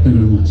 Thank you very much.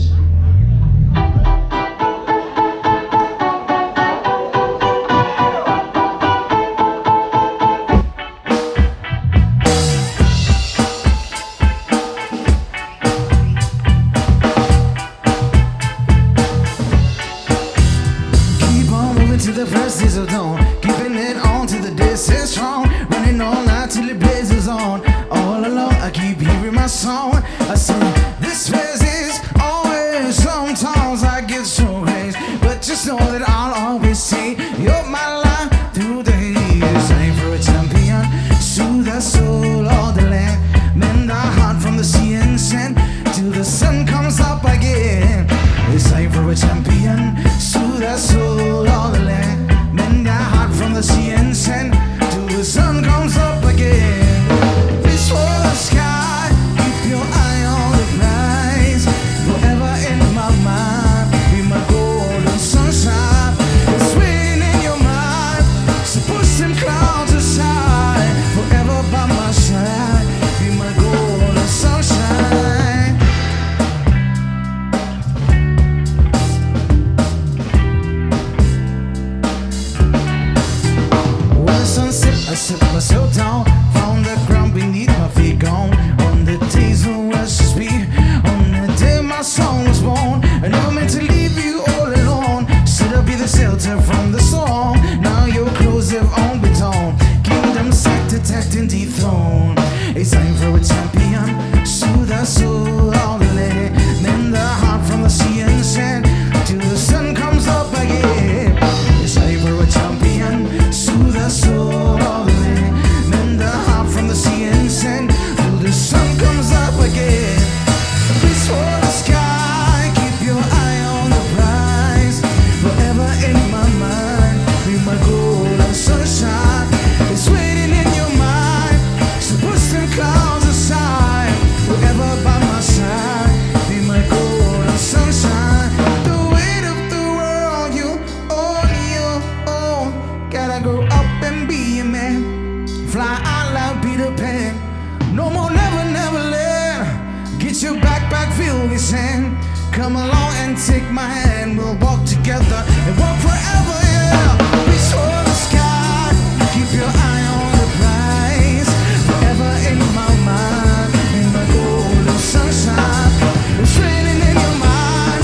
To the first days of dawn, keeping it on till the day stays strong, running all night till it blazes on. All along I keep hearing my song. I sing, this phase is always, sometimes I get so crazy, but just know that I'll always say you're my life through the years. Aim for a champion, soothe the soul of the land, mend the heart from the sea and sand till the sun comes up again. It's time for a champion, soothe the soul of the land, mend the heart from the sea and sand till the sun comes up again. Reach for the sky, keep your eye on the prize, forever in my mind, be my golden sunshine. It's waiting in your mind, so push them clouds aside, forever by my side, be my golden sunshine. I sit myself down, found the ground beneath my feet gone. On the days when words to speak, on the day my song was born. I never meant to leave you all alone, said I'll be the shelter from the storm. Now your clothes have all been torn, kingdom sacked, attacked and dethroned. It's time for a champion, soothe the soul of the land, mend the heart from the sea and sand till the sun comes up again. It's time for a champion, soothe the soul of the land, mend the heart from the sea and sand till the sun comes up again. Reach for the sky, keep your eye on the prize, forever in my mind, be my golden sunshine. It's waiting in your mind, so push them clouds aside, forever by my side, be my golden sunshine. The weight of the world you own, gotta grow up and be a man, fly out like Peter Pan. No more never, never land. Get your backpack filled with sand. Come along and take my hand. We'll walk together and walk forever, yeah. Reach for the sky, keep your eye on the prize, forever in my mind, in my golden sunshine. It's raining in your mind,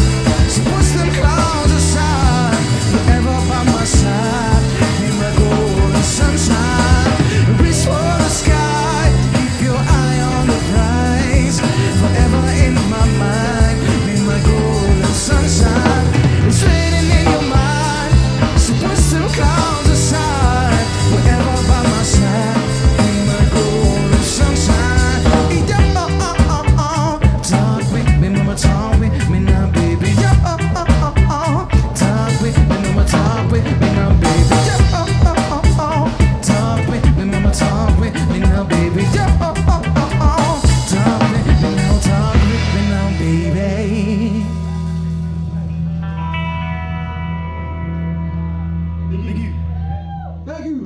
so push them clouds aside, forever by my side, in my golden sunshine. Reach for the sky, keep your eye on the prize, forever in my mind, in my golden sunshine. It's raining in your mind, so push them clouds aside, forever by my side, in my golden sunshine. Talk with me, mama, talk with me now, baby. Talk with me, mama, talk with me now, baby. Talk with me, mama, talk with me now, baby. Talk with me now, talk with me now, baby. Thank you. Thank you.